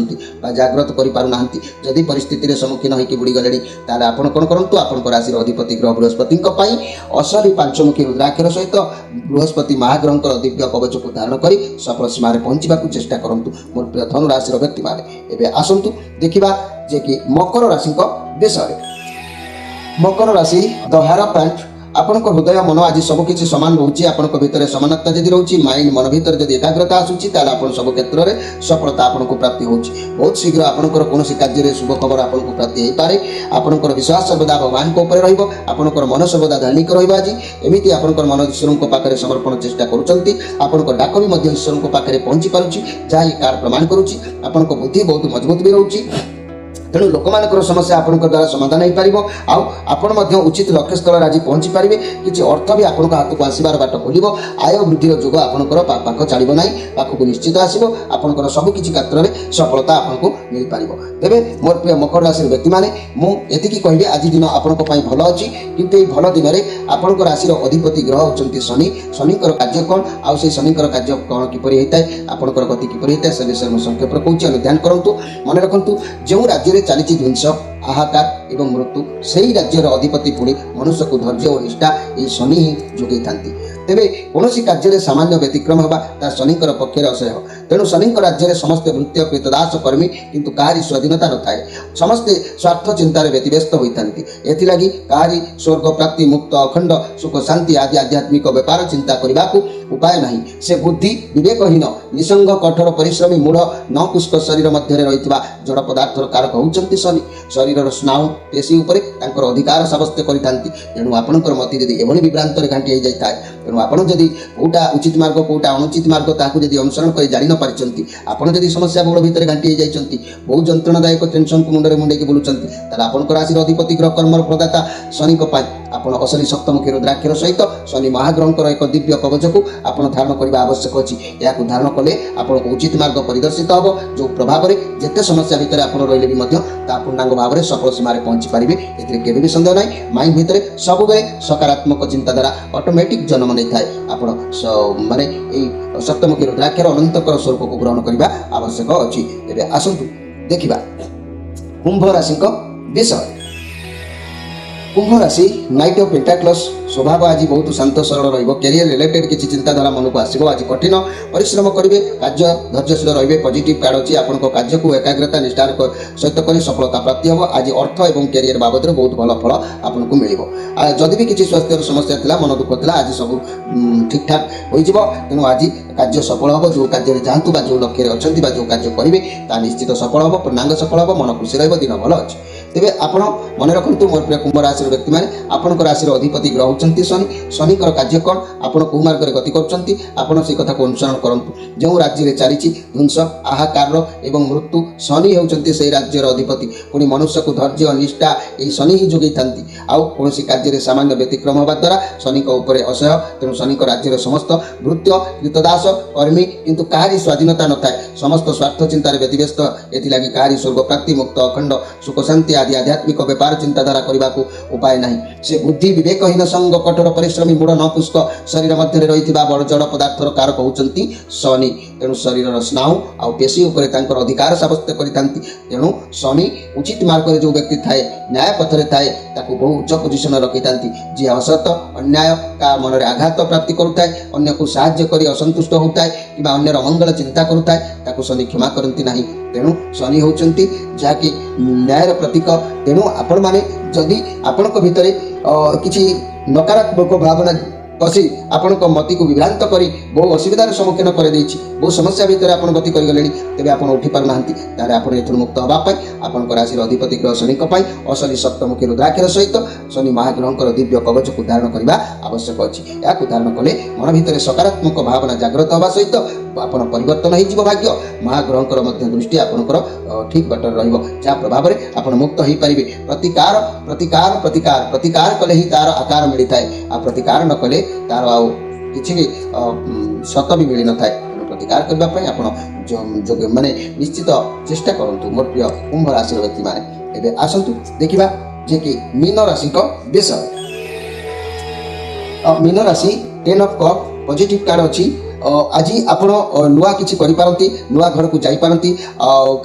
Speaker 1: जागृत करना जदि परिस्थिति सम्मुखीन होकर बुड़ी गले ताले आपण कौन करूँ आपण राशि अधिपति ग्रह बृहस्पति असली पांचमुखी रुद्राक्षर सहित बृहस्पति महाग्रह दिव्य कवच को धारण कर सफल सीमार पहुंचा चेष्टा करूँ। मोर प्रिय धनु राशि व्यक्ति मैंने आसतु देखा जे कि मकर राशि विषय। मकर राशि दहार पैंट आपण हृदय मन आज सबकि सामान रोचे। आपण भितर समानता जदि रोचे माइंड मन भीतर जब एकाग्रता आसूची ताले सब क्षेत्र में सफलता आपन को प्राप्ति होची। बहुत शीघ्र आपनकर कौन कार्य शुभ खबर आपन को प्राप्ति हो पारे। आपनकर विश्वास सर्वदा भगवान को ऊपर रहिबो। आपनकर मन सर्वदा धार्मिक रहिबो। आज एमिति आपनकर मन ईश्वर को पाखरे समर्पण चेष्टा करूचंती। आपनकर डाक भी मध्य ईश्वर को पाखरे पहुंची पारुची जहाँ कार प्रमाण करूची। आपनकर बुद्धि बहुत मजबूत भी रहउची। तेणु लोक मान समस्या आपण द्वारा समाधान हो पार। उचित लक्ष्य स्थल आज पहुंची पारे। किसी अर्थ भी आपण हाथ को आसबार बाट खोल आय वृद्धि जोग आपंकर पाख चलो ना पाखक निश्चित आसो। आपंकर सबकि क्षेत्र में सफलता आपको मिल पार। तेरे मोर प्रिय मकर राशि व्यक्ति मैंने मुझे कहबी आज दिन आपण भल अच्छी किंतु ये भल दिन में आपण राशि अधिपति ग्रह होती शनि। शनिकर कार्य कौन आउ से शनिकर कार्य कौन किपरि होता है आपंकर गति किपरि होता है से विषय में संक्षेप कहूँ अनुध्यान करूँ। मन रखु जो राज्य चली ध्वंस हाहाकार एवं मृत्यु से राज्यर अधिपति पुणी मनुष्य को धैर्य और निष्ठा ये शनि ही जोगे था। तेरे कौन कार्य सामान्य व्यतिक्रम होगा शनिकर पक्षर असह्य। तेणु शनि राज्य में समस्ते वृत्तीय कृतदास कर्मी किंतु कहारी स्वाधीनता न थाए। समस्ते स्वार्थ चिंतार व्यतिव्यस्त होती। एथिलागि कहारी स्वर्ग प्राप्ति मुक्त अखंड सुख शांति आदि आध्यात्मिक व्यापार चिंता करने को उपाय नहीं। से बुद्धि विवेकहीन निसंग कठोर परिश्रमी मूढ़ न पुष्क शरीर मध्य रही जड़ पदार्थर कारक होती शनि। शरीर स्नायु पेशी उपर अधिकार साब्यस्त करते। तेणु आपंकर मत जब एभली विभ्रांत घाटी हो जाए तेणु आप कौटा उचित मार्ग कौटा अनुचित मार्ग ताकू जब अनुसरण कर जान न पारिछंती आपण जदि समस्या बहुल भितर घाटी हो जाइछंती बहुत जंत्रणादायक टेंशन को मुंडे मुंडे बुलुचंती ताले आपन राशि अधिपति ग्रह कर्मर प्रदाता शनि को आपण असली सप्तमुखी रुद्राक्षर सहित शनि महाग्रहकर एक दिव्य कवच को आपण धारण करने आवश्यक अच्छी। या धारण कले आपको उचित मार्ग परिदर्शित हम जो प्रभाव में जिते समस्या भितर आप रही पूर्णांग भाव में सफल सीमार पहुंची पारे। ए भी सन्देह ना माइंड भितर सब सकारात्मक चिंताधारा ऑटोमेटिक जन्म नहीं थाए। आप माने सप्तमुखी रुद्राक्षर अनंतर स्वरूप को ग्रहण करने आवश्यक अच्छी। तेरे आसतु देखा कुंभ राशि विषय। कुंभ राशि नाइट ऑफ पेंटाक्लस स्वभाव आज बहुत शांत सरल रैरियर रिलेटेड किसी चिंताधारा मन को आसो। आज कठिन परिश्रम करेंगे कार्य धैर्यशील रे पॉजिटिव कार्ड अच्छी आपण कार्य को एकाग्रता निष्ठार सहित कर सफलता प्राप्ति हम। आज अर्थ और कैरियर बाबद बहुत भल फल आपको मिल जदि भी किसी स्वास्थ्य समस्या था मन दुख था आज सब ठीक ठाक हो। तेणु आज कार्य सफल हम जो कार्य जातु जो लक्ष्य अच्छा जो कार्य करेंगे ता निश्चित सफल हम पूर्णांग सफल हम मन खुशी रन भल अच्छे। तेरे आप मन रखु मोर प्रिय कुंभ राशि व्यक्ति मैंने आपण राशि अधिपति ग्रह होती शनि। शनिकर कार्य कौन आपण कौ मार्ग में गति कर कथा को अनुसरण करूँ। जो राज्य में चली ध्वंस हाहाकार एवं मृत्यु शनि होती से राज्यर अधिपति पुणी मनुष्य को धैर्य निष्ठा ये शनि ही जोगे था। आउ कौन कार्य सामान्य व्यतिक्रम होगा द्वारा शनि उपर असह्य। तेणु शनि राज्य में समस्त वृत्य कृतदास कर्मी किंतु कहारी स्वाधीनता न थाए। समस्त स्वार्थ चिंतार व्यतिव्यस्त एथिलागि कहारी स्वर्ग प्राप्ति मुक्त अखंड सुख शांति ଆଦି ଆଧ୍ୟାତ୍ମିକ ବେପାର ଚିନ୍ତାଧାରା କରିବାକୁ ଉପାୟ ନାହିଁ। ସେ ବୁଦ୍ଧି ବିବେକହୀନ ସଙ୍ଗ କଠୋର ପରିଶ୍ରମୀ ମୂଳ ନପୁଷ୍କ ଶରୀର ମଧ୍ୟରେ ରହିଥିବା ବଡ଼ ଜଡ଼ ପଦାର୍ଥର କାରକ ହେଉଛନ୍ତି ଶନି। ତେଣୁ ଶରୀରର ସ୍ନାୟୁ ଆଉ ପେଶୀ ଉପରେ ତାଙ୍କର ଅଧିକାର ସାବ୍ୟସ୍ତ କରିଥାନ୍ତି। ତେଣୁ ଶନି ଉଚିତ ମାର୍ଗରେ ଯେଉଁ ବ୍ୟକ୍ତି ଥାଏ, ନ୍ୟାୟ ପଥରେ ଥାଏ, ତାକୁ ବହୁ ଉଚ୍ଚ ପୋଜିସନରେ ରଖିଥାନ୍ତି। ଯିଏ ଅସତ ଅନ୍ୟାୟ କାହା ମନରେ ଆଘାତ ପ୍ରାପ୍ତି କରୁଥାଏ, ଅନ୍ୟକୁ ସାହାଯ୍ୟ କରି ଅସନ୍ତୁଷ୍ଟ ହେଉଥାଏ କିମ୍ବା ଅନ୍ୟର ମଙ୍ଗଳ ଚିନ୍ତା କରୁଥାଏ, ତାକୁ ଶନି କ୍ଷମା କରନ୍ତି ନାହିଁ। ତେଣୁ ଶନି ହେଉଛନ୍ତି ଯାହାକି ନ୍ୟାୟର ପ୍ରତୀକ। ତେଣୁ ଆପଣମାନେ ଯଦି ଆପଣଙ୍କ ଭିତରେ କିଛି ନକାରାତ୍ମକ ଭାବନା ପଶି ଆପଣଙ୍କ ମତିକୁ ବିଭ୍ରାନ୍ତ କରି ବହୁ ଅସୁବିଧାର ସମ୍ମୁଖୀନ କରିଦେଇଛି, ବହୁ ସମସ୍ୟା ଭିତରେ ଆପଣ ଗତି କରିଗଲେଣି, ତେବେ ଆପଣ ଉଠି ପାରୁନାହାନ୍ତି, ତାହେଲେ ଆପଣ ଏଥିରୁ ମୁକ୍ତ ହେବା ପାଇଁ ଆପଣଙ୍କ ରାଶିର ଅଧିପତି ଗ୍ରହ ଶନିଙ୍କ ପାଇଁ ଅଶନି ସପ୍ତମୁଖୀ ରୁଦ୍ରାକ୍ଷର ସହିତ ଶନି ମହାଗ୍ରହଙ୍କର ଦିବ୍ୟ କବଚକୁ ଧାରଣ କରିବା ଆବଶ୍ୟକ ଅଛି। ଏହାକୁ ଧାରଣ କଲେ ମନ ଭିତରେ ସକାରାତ୍ମକ ଭାବନା ଜାଗ୍ରତ ହେବା ସହିତ ଆପଣ ପରିବର୍ତ୍ତନ ହୋଇଯିବ ଭାଗ୍ୟ। ମହାଗ୍ରହଙ୍କର ମଧ୍ୟ ଦୃଷ୍ଟି ଆପଣଙ୍କର ଠିକ୍ ବାଟରେ ରହିବ, ଯାହା ପ୍ରଭାବରେ ଆପଣ ମୁକ୍ତ ହୋଇପାରିବେ। ପ୍ରତିକାର ପ୍ରତିକାର ପ୍ରତିକାର ପ୍ରତିକାର କଲେ ହିଁ ତାର ଆକାର ମିଳିଥାଏ, ଆଉ ପ୍ରତିକାର ନ କଲେ ତାର ଆଉ କିଛି ବି ସତ ବି ମିଳିନଥାଏ। ତେଣୁ ପ୍ରତିକାର କରିବା ପାଇଁ ଆପଣ ମାନେ ନିଶ୍ଚିତ ଚେଷ୍ଟା କରନ୍ତୁ। ମୋର ପ୍ରିୟ କୁମ୍ଭ ରାଶିର ବ୍ୟକ୍ତିମାନେ, ଏବେ ଆସନ୍ତୁ ଦେଖିବା ଯେ କି ମୀନ ରାଶିଙ୍କ ବିଷୟ। ମୀନ ରାଶି 10 ଅଫ୍ କପ୍ ପଜିଟିଭ କାର୍ଡ ଅଛି। ଆଜି ଆପଣ ନୂଆ କିଛି କରିପାରନ୍ତି, ନୂଆ ଘରକୁ ଯାଇପାରନ୍ତି,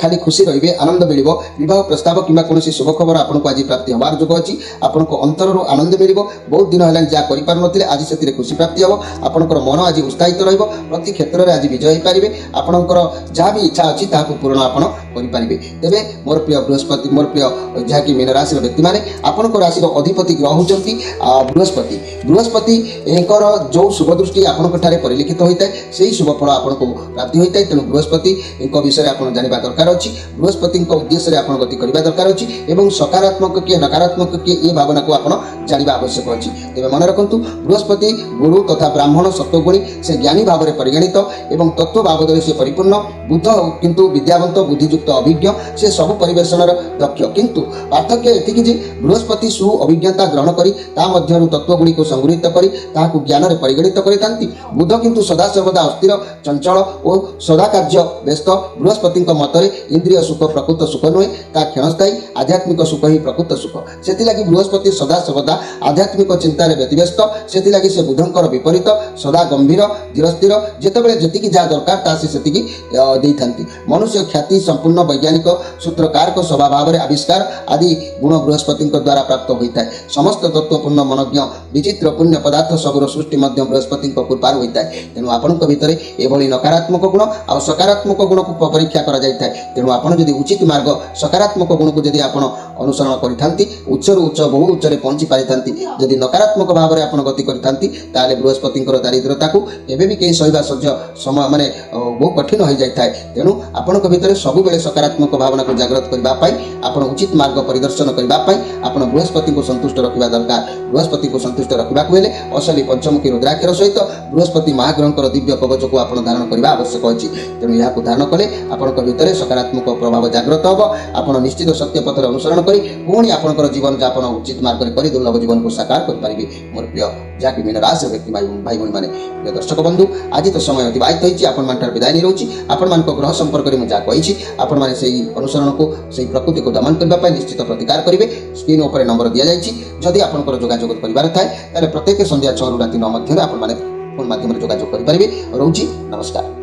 Speaker 1: ଖାଲି ଖୁସି ରହିବେ, ଆନନ୍ଦ ମିଳିବ। ବିବାହ ପ୍ରସ୍ତାବ କିମ୍ବା କୌଣସି ଶୁଭ ଖବର ଆପଣଙ୍କୁ ଆଜି ପ୍ରାପ୍ତି ହେବାର ଯୋଗ ଅଛି। ଆପଣଙ୍କ ଅନ୍ତରରୁ ଆନନ୍ଦ ମିଳିବ। ବହୁତ ଦିନ ହେଲାଣି ଯାହା କରିପାରୁନଥିଲେ ଆଜି ସେଥିରେ ଖୁସି ପ୍ରାପ୍ତି ହେବ। ଆପଣଙ୍କର ମନ ଆଜି ଉତ୍ସାହିତ ରହିବ। ପ୍ରତି କ୍ଷେତ୍ରରେ ଆଜି ବିଜୟ ହୋଇପାରିବେ। ଆପଣଙ୍କର ଯାହା ବି ଇଚ୍ଛା ଅଛି ତାହାକୁ ପୂରଣ ଆପଣ କରିପାରିବେ। ତେବେ ମୋର ପ୍ରିୟ ବୃହସ୍ପତି, ମୋର ପ୍ରିୟ ଯାହାକି ମୀନ ରାଶିର ବ୍ୟକ୍ତିମାନେ, ଆପଣଙ୍କ ରାଶିର ଅଧିପତି ଗ୍ରହ ହେଉଛନ୍ତି ବୃହସ୍ପତି। ବୃହସ୍ପତିଙ୍କର ଯେଉଁ ଶୁଭ ଦୃଷ୍ଟି ଆପଣଙ୍କ ଠାରେ ପରିଲିଖିତ ହୋଇଥାଏ, ସେହି ଶୁଭ ଫଳ ଆପଣଙ୍କୁ ପ୍ରାପ୍ତି ହୋଇଥାଏ। ତେଣୁ ବୃହସ୍ପତିଙ୍କ ବିଷୟରେ ଆପଣ ଜାଣିବା ଦରକାର ଅଛି। ବୃହସ୍ପତିଙ୍କ ଉଦ୍ଦେଶ୍ୟରେ ଆପଣ ଗତି କରିବା ଦରକାର ଅଛି ଏବଂ ସକାରାତ୍ମକ କିଏ ନକାରାତ୍ମକ କିଏ ଏ ଭାବନାକୁ ଆପଣ ଜାଣିବା ଆବଶ୍ୟକ ଅଛି। ତେବେ ମନେ ରଖନ୍ତୁ, ବୃହସ୍ପତି ଗୁରୁ ତଥା ବ୍ରାହ୍ମଣ ସତ୍ୱଗୁଣୀ, ସେ ଜ୍ଞାନୀ ଭାବରେ ପରିଗଣିତ ଏବଂ ତତ୍ତ୍ୱ ବାବଦରେ ସେ ପରିପୂର୍ଣ୍ଣ। ବୁଦ୍ଧ କିନ୍ତୁ ବିଦ୍ୟାବନ୍ତ, ବୁଦ୍ଧିଯୁକ୍ତ, ଅଭିଜ୍ଞ, ସେ ସବୁ ପରିବେଷଣର ଦକ୍ଷ। କିନ୍ତୁ ପାର୍ଥକ୍ୟ ଏତିକି ଯେ ବୃହସ୍ପତି ସୁ ଅଭିଜ୍ଞତା ଗ୍ରହଣ କରି ତା ମଧ୍ୟରୁ ତତ୍ତ୍ୱଗୁଡ଼ିକୁ ସଂଗୃହୀତ କରି ତାହାକୁ ଜ୍ଞାନରେ ପରିଗଣିତ କରିଥାନ୍ତି। ବୁଦ୍ଧ କିନ୍ତୁ ସଦାସର୍ବଦା ଅସ୍ଥିର, ଚଞ୍ଚଳ ଓ ସଦା କାର୍ଯ୍ୟ ବ୍ୟସ୍ତ। ବୃହସ୍ପତିଙ୍କ ମତରେ ଇନ୍ଦ୍ରିୟ ସୁଖ ପ୍ରକୃତ ସୁଖ ନୁହେଁ, ତାହା କ୍ଷଣସ୍ଥାୟୀ। ଆଧ୍ୟାତ୍ମିକ ସୁଖ ହିଁ ପ୍ରକୃତ ସୁଖ। ସେଥିଲାଗି ବୃହସ୍ପତି ସଦାସର୍ବଦା ଆଧ୍ୟାତ୍ମିକ ଚିନ୍ତାରେ ବ୍ୟତିବ୍ୟସ୍ତ। ସେଥିଲାଗି ସେ ବୁଧଙ୍କର ବିପରୀତ, ସଦା ଗମ୍ଭୀର, ଧୀରସ୍ଥିର। ଯେତେବେଳେ ଯେତିକି ଯାହା ଦରକାର ତାହା ସେ ସେତିକି ଦେଇଥାନ୍ତି। ମନୁଷ୍ୟ ଖ୍ୟାତି ସମ୍ପୂର୍ଣ୍ଣ ବୈଜ୍ଞାନିକ, ସୂତ୍ରକାରକ ସ୍ୱଭାବରେ ଆବିଷ୍କାର ଆଦି ଗୁଣ ବୃହସ୍ପତିଙ୍କ ଦ୍ୱାରା ପ୍ରାପ୍ତ ହୋଇଥାଏ। ସମସ୍ତ ତତ୍ତ୍ୱପୂର୍ଣ୍ଣ ମନଜ୍ଞ ବିଚିତ୍ର ପୁଣ୍ୟ ପଦାର୍ଥ ସବୁର ସୃଷ୍ଟି ମଧ୍ୟ ବୃହସ୍ପତିଙ୍କ କୃପାରୁ ହୋଇଥାଏ। ତେଣୁ ଆପଣଙ୍କ ଭିତରେ ଏଭଳି ନକାରାତ୍ମକ ଗୁଣ ଆଉ ସକାରାତ୍ମକ ଗୁଣକୁ ପରୀକ୍ଷା କରାଯାଇଥାଏ। ତେଣୁ ଆପଣ ଯଦି ଉଚିତ ମାର୍ଗ ସକାରାତ୍ମକ ଗୁଣକୁ ଯଦି ଆପଣ ଅନୁସରଣ କରିଥାନ୍ତି, ଉଚ୍ଚରୁ ଉଚ୍ଚ ବହୁ ଉଚ୍ଚରେ ପହଞ୍ଚି ପାରିଥାନ୍ତି। ଯଦି ନକାରାତ୍ମକ ଭାବରେ ଆପଣ ଗତି କରିଥାନ୍ତି, ତାହେଲେ ବୃହସ୍ପତିଙ୍କର ଦାରିଦ୍ରତାକୁ କେବେ ବି କେହି ସହିବା ସମୟ ମାନେ ବହୁ କଠିନ ହୋଇଯାଇଥାଏ। ତେଣୁ ଆପଣଙ୍କ ଭିତରେ ସବୁବେଳେ ସକାରାତ୍ମକ ଭାବନାକୁ ଜାଗ୍ରତ କରିବା ପାଇଁ, ଆପଣ ଉଚିତ ମାର୍ଗ ପରିଦର୍ଶନ କରିବା ପାଇଁ ଆପଣ ବୃହସ୍ପତିଙ୍କୁ ସନ୍ତୁଷ୍ଟ ରଖିବା ଦରକାର। ବୃହସ୍ପତିଙ୍କୁ ସନ୍ତୁଷ୍ଟ ରଖିବାକୁ ହେଲେ ଅଶନି ପଞ୍ଚମୁଖୀ ରୁଦ୍ରାକ୍ଷର ସହିତ ବୃହସ୍ପତି ମହାଗ୍ରହଙ୍କର ଦିବ୍ୟ କବଚକୁ ଆପଣ ଧାରଣ କରିବା ଆବଶ୍ୟକ ଅଛି। ତେଣୁ ଏହାକୁ ଧାରଣ କଲେ ଆପଣଙ୍କ ଭିତରେ ସକାରାତ୍ମକ ପ୍ରଭାବ ଜାଗ୍ରତ ହେବ। ଆପଣ ନିଶ୍ଚିତ ସତ୍ୟ ପଥରେ ଅନୁସରଣ କରି ପୁଣି ଆପଣଙ୍କର ଜୀବନଯାପନ ଉଚିତ ମାର୍ଗରେ କରି ଦୁର୍ଲଭ ଜୀବନକୁ ସାକାର କରିପାରିବେ। ମୋର ପ୍ରିୟ ଯାହାକି ମୀନ ରାଶିର ବ୍ୟକ୍ତି ଭାଇ ଭଉଣୀମାନେ, ପ୍ରିୟ ଦର୍ଶକ ବନ୍ଧୁ, ଆଜି ତ ସମୟ ଅତିବାହିତ ହୋଇଛି। ଆପଣମାନଙ୍କର ବିଦାୟ ନେଇ ରହୁଛି। ଆପଣମାନଙ୍କ ଗ୍ରହ ସମ୍ପର୍କରେ ମୁଁ ଯାହା କହିଛି, ଆପଣମାନେ ସେହି ଅନୁସରଣକୁ, ସେହି ପ୍ରକୃତିକୁ ଦମନ କରିବା ପାଇଁ ନିଶ୍ଚିତ ପ୍ରତିକାର କରିବେ। ସ୍କ୍ରିନ୍ ଉପରେ ନମ୍ବର ଦିଆଯାଇଛି। ଯଦି ଆପଣଙ୍କର ଯୋଗାଯୋଗ କରିବାର ଥାଏ, ତାହେଲେ ପ୍ରତ୍ୟେକ ସନ୍ଧ୍ୟା 6ରୁ ରାତି 9 ମଧ୍ୟରେ ଆପଣମାନେ ଫୋନ୍ ମାଧ୍ୟମରେ ଯୋଗାଯୋଗ କରିପାରିବେ। ରହୁଛି, ନମସ୍କାର।